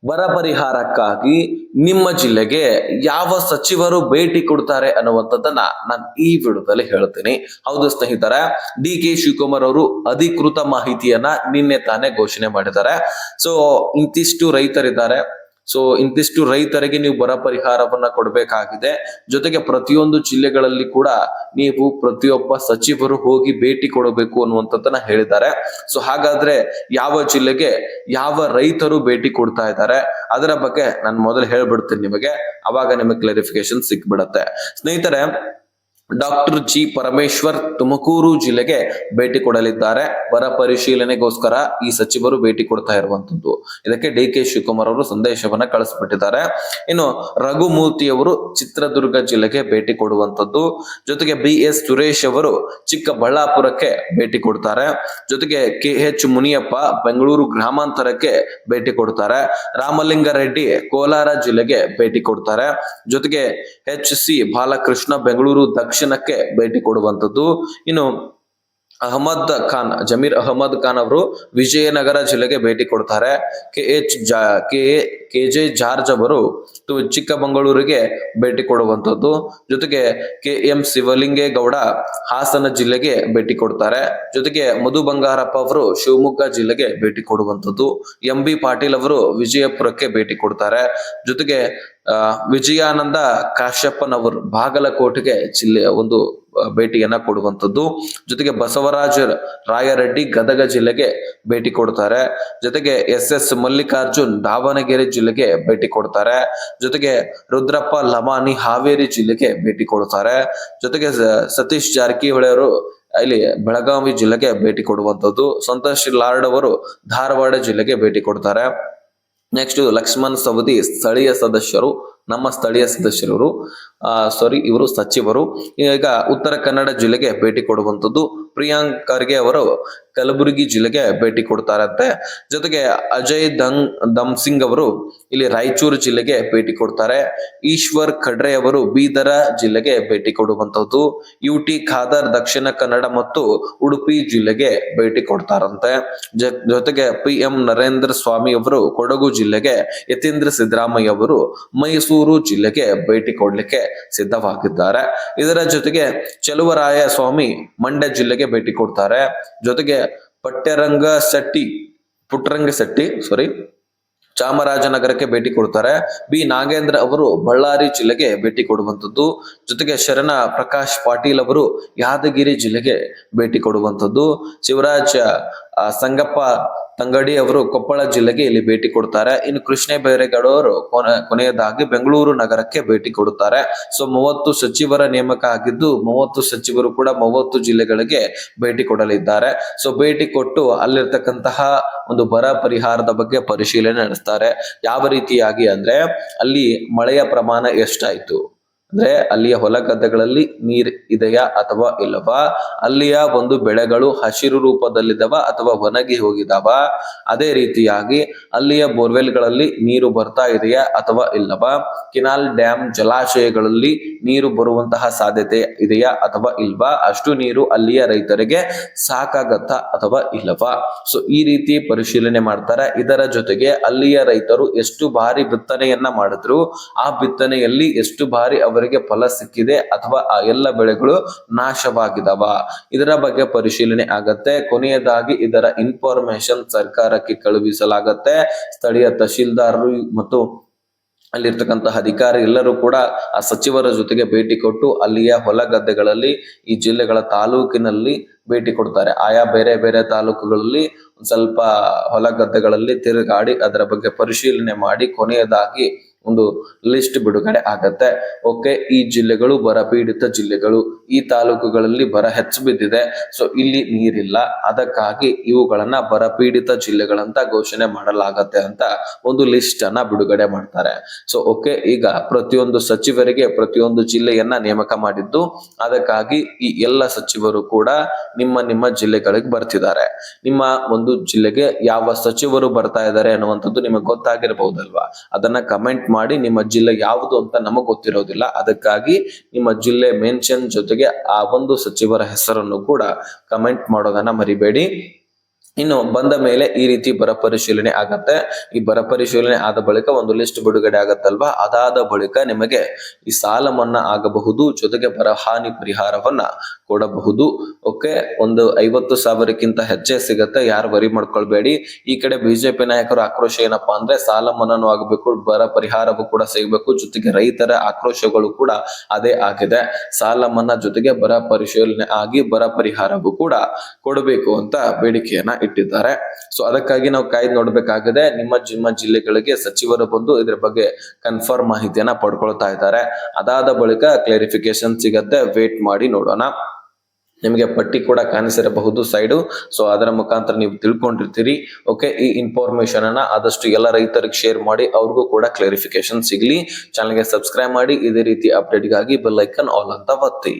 ಬರ ಪರಿಹಾರಕ್ಕಾಗಿ ನಿಮ್ಮ ಜಿಲ್ಲೆಗೆ ಯಾವ ಸಚಿವರು ಭೇಟಿ ಕೊಡ್ತಾರೆ ಅನ್ನುವಂಥದ್ದನ್ನ ನಾನು ಈ ವಿಡಿಯೋದಲ್ಲಿ ಹೇಳ್ತೀನಿ. ಹೌದು ಸ್ನೇಹಿತರೆ, ಡಿ ಕೆ ಶಿವಕುಮಾರ್ ಅವರು ಅಧಿಕೃತ ಮಾಹಿತಿಯನ್ನ ನಿನ್ನೆ ತಾನೇ ಘೋಷಣೆ ಮಾಡಿದ್ದಾರೆ. ಸೊ ಇಂತಿಷ್ಟು ರೈತರಿದ್ದಾರೆ. ಸೊ ಇಂತಿಷ್ಟು ರೈತರಿಗೆ ನೀವು ಬರ ಪರಿಹಾರವನ್ನ ಕೊಡಬೇಕಾಗಿದೆ. ಜೊತೆಗೆ ಪ್ರತಿಯೊಂದು ಜಿಲ್ಲೆಗಳಲ್ಲಿ ಕೂಡ ನೀವು ಪ್ರತಿಯೊಬ್ಬ ಸಚಿವರು ಹೋಗಿ ಭೇಟಿ ಕೊಡಬೇಕು ಅನ್ನುವಂಥದ್ದನ್ನ ಹೇಳಿದ್ದಾರೆ. ಸೊ ಹಾಗಾದ್ರೆ ಯಾವ ಜಿಲ್ಲೆಗೆ ಯಾವ ರೈತರು ಭೇಟಿ ಕೊಡ್ತಾ ಇದ್ದಾರೆ ಅದರ ಬಗ್ಗೆ ನಾನು ಮೊದಲು ಹೇಳ್ಬಿಡ್ತೀನಿ ನಿಮಗೆ, ಅವಾಗ ನಿಮಗೆ ಕ್ಲಾರಿಫಿಕೇಶನ್ ಸಿಕ್ಬಿಡತ್ತೆ. ಸ್ನೇಹಿತರೆ, ಡಾಕ್ಟರ್ ಜಿ ಪರಮೇಶ್ವರ್ ತುಮಕೂರು ಜಿಲ್ಲೆಗೆ ಭೇಟಿ ಕೊಡಲಿದ್ದಾರೆ. ಬರ ಪರಿಶೀಲನೆಗೋಸ್ಕರ ಈ ಸಚಿವರು ಭೇಟಿ ಕೊಡ್ತಾ ಇರುವಂತದ್ದು. ಇದಕ್ಕೆ ಡಿ ಕೆ ಶಿವಕುಮಾರ್ ಅವರು ಸಂದೇಶವನ್ನ ಕಳಿಸ್ಬಿಟ್ಟಿದ್ದಾರೆ. ಇನ್ನು ರಘುಮೂರ್ತಿ ಅವರು ಚಿತ್ರದುರ್ಗ ಜಿಲ್ಲೆಗೆ ಭೇಟಿ ಕೊಡುವಂತದ್ದು. ಜೊತೆಗೆ ಬಿ ಎಸ್ ಸುರೇಶ್ ಅವರು ಚಿಕ್ಕಬಳ್ಳಾಪುರಕ್ಕೆ ಭೇಟಿ ಕೊಡ್ತಾರೆ. ಜೊತೆಗೆ ಕೆ ಎಚ್ ಮುನಿಯಪ್ಪ ಬೆಂಗಳೂರು ಗ್ರಾಮಾಂತರಕ್ಕೆ ಭೇಟಿ ಕೊಡ್ತಾರೆ. ರಾಮಲಿಂಗಾರೆಡ್ಡಿ ಕೋಲಾರ ಜಿಲ್ಲೆಗೆ ಭೇಟಿ ಕೊಡ್ತಾರೆ. ಜೊತೆಗೆ ಎಚ್ ಸಿ ಬಾಲಕೃಷ್ಣ ಬೆಂಗಳೂರು ದಕ್ಷಿಣಕ್ಕೆ ಭೇಟಿ ಕೊಡುವಂಥದ್ದು. ಇನ್ನು ಜಮೀರ್ ಅಹಮದ್ ಖಾನ್ ಅವರು ವಿಜಯನಗರ ಜಿಲ್ಲೆಗೆ ಭೇಟಿ ಕೊಡ್ತಾರೆ. ಕೆ ಜೆ ಜಾರ್ಜ್ ಅವರು ಚಿಕ್ಕಮಗಳೂರಿಗೆ ಭೇಟಿ ಕೊಡುವಂಥದ್ದು. ಜೊತೆಗೆ ಕೆ ಎಂ ಶಿವಲಿಂಗೇಗೌಡ ಹಾಸನ ಜಿಲ್ಲೆಗೆ ಭೇಟಿ ಕೊಡ್ತಾರೆ. ಜೊತೆಗೆ ಮಧು ಬಂಗಾರಪ್ಪ ಅವರು ಶಿವಮೊಗ್ಗ ಜಿಲ್ಲೆಗೆ ಭೇಟಿ ಕೊಡುವಂಥದ್ದು. ಎಂ ಬಿ ಪಾಟೀಲ್ ಅವರು ವಿಜಯಪುರಕ್ಕೆ ಭೇಟಿ ಕೊಡ್ತಾರೆ. ಜೊತೆಗೆ ವಿಜಯಾನಂದ ಕಾಶ್ಯಪ್ಪನವರು ಬಾಗಲಕೋಟೆಗೆ ಒಂದು ಭೇಟಿಯನ್ನ ಕೊಡುವಂಥದ್ದು. ಜೊತೆಗೆ ಬಸವರಾಜ ರಾಯರೆಡ್ಡಿ ಗದಗ ಜಿಲ್ಲೆಗೆ ಭೇಟಿ ಕೊಡ್ತಾರೆ. ಜೊತೆಗೆ ಎಸ್ ಎಸ್ ಮಲ್ಲಿಕಾರ್ಜುನ್ ದಾವಣಗೆರೆ ಜಿಲ್ಲೆಗೆ ಭೇಟಿ ಕೊಡ್ತಾರೆ. ಜೊತೆಗೆ ರುದ್ರಪ್ಪ ಲಮಾನಿ ಹಾವೇರಿ ಜಿಲ್ಲೆಗೆ ಭೇಟಿ ಕೊಡ್ತಾರೆ. ಜೊತೆಗೆ ಸತೀಶ್ ಜಾರಕಿಹೊಳಿ ಅವರು ಇಲ್ಲಿ ಬೆಳಗಾವಿ ಜಿಲ್ಲೆಗೆ ಭೇಟಿ ಕೊಡುವಂಥದ್ದು. ಸಂತೋಷ್ ಲಾರ್ಡ್ ಅವರು ಧಾರವಾಡ ಜಿಲ್ಲೆಗೆ ಭೇಟಿ ಕೊಡ್ತಾರೆ. ನೆಕ್ಸ್ಟ್ ಲಕ್ಷ್ಮಣ್ ಸವದಿ ನಮ್ಮ ಸ್ಥಳೀಯ ಸದಸ್ಯರು ಇವರು ಸಚಿವರು. ಈಗ ಉತ್ತರ ಕನ್ನಡ ಜಿಲ್ಲೆಗೆ ಭೇಟಿ ಕೊಡುವಂಥದ್ದು. ಪ್ರಿಯಾಂಕ್ ಖರ್ಗೆ ಅವರು ಕಲಬುರಗಿ ಜಿಲ್ಲೆಗೆ ಭೇಟಿ ಕೊಡ್ತಾರಂತೆ. ಜೊತೆಗೆ ಅಜಯ್ ದಮ್ಸಿಂಗ್ ಅವರು ಇಲ್ಲಿ ರಾಯಚೂರು ಜಿಲ್ಲೆಗೆ ಭೇಟಿ ಕೊಡ್ತಾರೆ. ಈಶ್ವರ್ ಖಂಡ್ರೆ ಅವರು ಬೀದರ ಜಿಲ್ಲೆಗೆ ಭೇಟಿ ಕೊಡುವಂಥದ್ದು. ಯು ಟಿ ಖಾದರ್ ದಕ್ಷಿಣ ಕನ್ನಡ ಮತ್ತು ಉಡುಪಿ ಜಿಲ್ಲೆಗೆ ಭೇಟಿ ಕೊಡ್ತಾರಂತೆ. ಜೊತೆಗೆ ಪಿ ಎಂ ನರೇಂದ್ರ ಸ್ವಾಮಿ ಅವರು ಕೊಡಗು ಜಿಲ್ಲೆಗೆ, ಯತೀಂದ್ರ ಸಿದ್ದರಾಮಯ್ಯ ಅವರು ಮೈಸೂರು ಜಿಲ್ಲೆಗೆ ಭೇಟಿ ಕೊಡ್ಲಿಕ್ಕೆ ಸಿದ್ಧವಾಗಿದ್ದಾರೆ. ಇದರ ಜೊತೆಗೆ ಚಲುವರಾಯ ಸ್ವಾಮಿ ಮಂಡ್ಯ ಜಿಲ್ಲೆಗೆ ಭೇಟಿ ಕೊಡ್ತಾರೆ. ಜೊತೆಗೆ ಪುಟ್ಟರಂಗ ಶೆಟ್ಟಿ ಚಾಮರಾಜನಗರಕ್ಕೆ ಭೇಟಿ ಕೊಡ್ತಾರೆ. ಬಿ ನಾಗೇಂದ್ರ ಅವರು ಬಳ್ಳಾರಿ ಜಿಲ್ಲೆಗೆ ಭೇಟಿ ಕೊಡುವಂಥದ್ದು. ಜೊತೆಗೆ ಶರಣ ಪ್ರಕಾಶ್ ಪಾಟೀಲ್ ಅವರು ಯಾದಗಿರಿ ಜಿಲ್ಲೆಗೆ ಭೇಟಿ ಕೊಡುವಂಥದ್ದು. ಶಿವರಾಜ್ ಸಂಗಪ್ಪ ತಂಗಡಿ ಅವರು ಕೊಪ್ಪಳ ಜಿಲ್ಲೆಗೆ ಇಲ್ಲಿ ಭೇಟಿ ಕೊಡ್ತಾರೆ. ಇನ್ನು ಕೃಷ್ಣ ಬೈರೇಗೌಡ ಅವರು ಕೊನೆಯದಾಗಿ ಬೆಂಗಳೂರು ನಗರಕ್ಕೆ ಭೇಟಿ ಕೊಡುತ್ತಾರೆ. ಸೊ 30 ಸಚಿವರ ನೇಮಕ ಆಗಿದ್ದು 30 ಸಚಿವರು ಕೂಡ 30 ಜಿಲ್ಲೆಗಳಿಗೆ ಭೇಟಿ ಕೊಡಲಿದ್ದಾರೆ. ಸೊ ಭೇಟಿ ಕೊಟ್ಟು ಅಲ್ಲಿರ್ತಕ್ಕಂತಹ ಒಂದು ಬರ ಪರಿಹಾರದ ಬಗ್ಗೆ ಪರಿಶೀಲನೆ ನಡೆಸ್ತಾರೆ. ಯಾವ ರೀತಿಯಾಗಿ ಅಂದ್ರೆ ಅಲ್ಲಿ ಮಳೆಯ ಪ್ರಮಾಣ ಎಷ್ಟಾಯ್ತು, ಅಂದ್ರೆ ಅಲ್ಲಿಯ ಹೊಲ ಗದ್ದೆಗಳಲ್ಲಿ ನೀರ್ ಇದೆಯಾ ಅಥವಾ ಇಲ್ಲವಾ, ಅಲ್ಲಿಯ ಒಂದು ಬೆಳೆಗಳು ಹಸಿರು ರೂಪದಲ್ಲಿದ್ದಾವ ಅಥವಾ ಒಣಗಿ ಹೋಗಿದಾವ, ಅದೇ ರೀತಿಯಾಗಿ ಅಲ್ಲಿಯ ಬೋರ್ವೆಲ್ಗಳಲ್ಲಿ ನೀರು ಬರ್ತಾ ಇದೆಯಾ ಅಥವಾ ಇಲ್ಲವಾ, ಕೆನಾಲ್ ಡ್ಯಾಮ್ ಜಲಾಶಯಗಳಲ್ಲಿ ನೀರು ಬರುವಂತಹ ಸಾಧ್ಯತೆ ಇದೆಯಾ ಅಥವಾ ಇಲ್ವಾ, ಅಷ್ಟು ನೀರು ಅಲ್ಲಿಯ ರೈತರಿಗೆ ಸಾಕಾಗತ್ತಾ ಅಥವಾ ಇಲ್ಲವಾ. ಸೊ ಈ ರೀತಿ ಪರಿಶೀಲನೆ ಮಾಡ್ತಾರೆ. ಇದರ ಜೊತೆಗೆ ಅಲ್ಲಿಯ ರೈತರು ಎಷ್ಟು ಬಾರಿ ಬಿತ್ತನೆಯನ್ನ ಮಾಡಿದ್ರು, ಆ ಬಿತ್ತನೆಯಲ್ಲಿ ಎಷ್ಟು ಬಾರಿ ಅವರಿಗೆ ಫಲ ಸಿಕ್ಕಿದೆ ಅಥವಾ ಆ ಎಲ್ಲ ಬೆಳೆಗಳು ನಾಶವಾಗಿದಾವ, ಇದರ ಬಗ್ಗೆ ಪರಿಶೀಲನೆ ಆಗತ್ತೆ. ಕೊನೆಯದಾಗಿ ಇದರ ಇನ್ಫಾರ್ಮೇಶನ್ ಸರ್ಕಾರಕ್ಕೆ ಕಳುಹಿಸಲಾಗತ್ತೆ. ಸ್ಥಳೀಯ ತಹಶೀಲ್ದಾರರು ಮತ್ತು ಅಲ್ಲಿರ್ತಕ್ಕಂತಹ ಅಧಿಕಾರಿ ಎಲ್ಲರೂ ಕೂಡ ಆ ಸಚಿವರ ಜೊತೆಗೆ ಭೇಟಿ ಕೊಟ್ಟು ಅಲ್ಲಿಯ ಹೊಲ ಗದ್ದೆಗಳಲ್ಲಿ ಈ ಜಿಲ್ಲೆಗಳ ತಾಲೂಕಿನಲ್ಲಿ ಭೇಟಿ ಕೊಡ್ತಾರೆ. ಆಯಾ ಬೇರೆ ಬೇರೆ ತಾಲೂಕುಗಳಲ್ಲಿ ಸ್ವಲ್ಪ ಹೊಲ ಗದ್ದೆಗಳಲ್ಲಿ ತಿರುಗಾಡಿ ಅದರ ಬಗ್ಗೆ ಪರಿಶೀಲನೆ ಮಾಡಿ ಕೊನೆಯದಾಗಿ ಒಂದು ಲಿಸ್ಟ್ ಬಿಡುಗಡೆ ಆಗತ್ತೆ. ಓಕೆ, ಈ ಜಿಲ್ಲೆಗಳು ಬರಪೀಡಿತ ಜಿಲ್ಲೆಗಳು, ಈ ತಾಲೂಕುಗಳಲ್ಲಿ ಬರ ಹೆಚ್ಚು ಬಿದ್ದಿದೆ, ಸೊ ಇಲ್ಲಿ ನೀರಿಲ್ಲ, ಅದಕ್ಕಾಗಿ ಇವುಗಳನ್ನ ಬರಪೀಡಿತ ಜಿಲ್ಲೆಗಳಂತ ಘೋಷಣೆ ಮಾಡಲಾಗತ್ತೆ ಅಂತ ಒಂದು ಲಿಸ್ಟ್ ಅನ್ನ ಬಿಡುಗಡೆ ಮಾಡ್ತಾರೆ. ಸೊ ಓಕೆ, ಈಗ ಪ್ರತಿಯೊಂದು ಸಚಿವರಿಗೆ ಪ್ರತಿಯೊಂದು ಜಿಲ್ಲೆಯನ್ನ ನೇಮಕ ಮಾಡಿದ್ದು, ಅದಕ್ಕಾಗಿ ಈ ಎಲ್ಲ ಸಚಿವರು ಕೂಡ ನಿಮ್ಮ ಜಿಲ್ಲೆಗಳಿಗೆ ಬರ್ತಿದ್ದಾರೆ. ನಿಮ್ಮ ಒಂದು ಜಿಲ್ಲೆಗೆ ಯಾವ ಸಚಿವರು ಬರ್ತಾ ಇದ್ದಾರೆ ಅನ್ನುವಂಥದ್ದು ನಿಮಗೆ ಗೊತ್ತಾಗಿರಬಹುದಲ್ವಾ, ಅದನ್ನ ಕಮೆಂಟ್ ಮಾಡಿ. ನಿಮ್ಮ ಜಿಲ್ಲೆ ಯಾವುದು ಅಂತ ನಮಗ್ ಗೊತ್ತಿರೋದಿಲ್ಲ, ಅದಕ್ಕಾಗಿ ನಿಮ್ಮ ಜಿಲ್ಲೆ ಮೆನ್ಷನ್ ಜೊತೆಗೆ ಆ ಒಂದು ಸಚಿವರ ಹೆಸರನ್ನು ಕೂಡ ಕಮೆಂಟ್ ಮಾಡೋದನ್ನ ಮರಿಬೇಡಿ. ಇನ್ನು ಬಂದ ಮೇಲೆ ಈ ರೀತಿ ಬರ ಪರಿಶೀಲನೆ ಆಗತ್ತೆ. ಈ ಬರ ಪರಿಶೀಲನೆ ಆದ ಬಳಿಕ ಒಂದು ಲಿಸ್ಟ್ ಬಿಡುಗಡೆ ಆಗತ್ತಲ್ವಾ, ಅದಾದ ಬಳಿಕ ನಿಮಗೆ ಈ ಸಾಲ ಮನ್ನಾ ಆಗಬಹುದು, ಜೊತೆಗೆ ಬರ ಹಾನಿ ಪರಿಹಾರವನ್ನ ಕೊಡಬಹುದು. ಓಕೆ, ಒಂದು 50,000ಕ್ಕಿಂತ ಹೆಚ್ಚೇ ಸಿಗತ್ತೆ, ಯಾರು ವರಿ ಮಾಡ್ಕೊಳ್ಬೇಡಿ. ಈ ಕಡೆ ಬಿಜೆಪಿ ನಾಯಕರ ಆಕ್ರೋಶ ಏನಪ್ಪಾ ಅಂದ್ರೆ ಸಾಲ ಮನ್ನಾನು ಆಗಬೇಕು, ಬರ ಪರಿಹಾರವೂ ಕೂಡ ಸಿಗಬೇಕು, ಜೊತೆಗೆ ರೈತರ ಆಕ್ರೋಶಗಳು ಕೂಡ ಅದೇ ಆಗಿದೆ. ಸಾಲ ಮನ್ನಾ ಜೊತೆಗೆ ಬರ ಪರಿಶೀಲನೆ ಆಗಿ ಬರ ಪರಿಹಾರವೂ ಕೂಡ ಕೊಡಬೇಕು ಅಂತ ಬೇಡಿಕೆಯನ್ನ ಇಟ್ಟಿದ್ದಾರೆ. ಸೊ ಅದಕ್ಕಾಗಿ ನಾವು ಕಾಯ್ದು ನೋಡ್ಬೇಕಾಗಿದೆ. ನಿಮ್ಮ ಜಿಲ್ಲೆಗಳಿಗೆ ಸಚಿವರು ಬಂದು ಇದ್ರ ಬಗ್ಗೆ ಕನ್ಫರ್ಮ್ ಮಾಹಿತಿಯನ್ನ ಪಡ್ಕೊಳ್ತಾ ಇದ್ದಾರೆ. ಅದಾದ ಬಳಿಕ ಕ್ಲಾರಿಫಿಕೇಶನ್ ಸಿಗತ್ತೆ, ವೇಟ್ ಮಾಡಿ ನೋಡೋಣ. ನಿಮಗೆ ಪಟ್ಟಿ ಕೂಡ ಕಾಣಿಸಿರಬಹುದು ಸೈಡು, ಸೊ ಅದರ ಮುಖಾಂತರ ನೀವು ತಿಳ್ಕೊಂಡಿರ್ತೀರಿ. ಓಕೆ, ಈ ಇನ್ಫಾರ್ಮೇಶನ್ ಅನ್ನ ಆದಷ್ಟು ಎಲ್ಲ ರೈತರಿಗೆ ಶೇರ್ ಮಾಡಿ, ಅವ್ರಿಗೂ ಕೂಡ ಕ್ಲಾರಿಫಿಕೇಶನ್ ಸಿಗ್ಲಿ. ಚಾನಲ್ಗೆ ಸಬ್ಸ್ಕ್ರೈಬ್ ಮಾಡಿ, ಇದೇ ರೀತಿ ಅಪ್ಡೇಟ್ಗಾಗಿ ಬೆಲ್ ಐಕನ್ ಆಲ್ ಅಂತ ಒತ್ತಿ.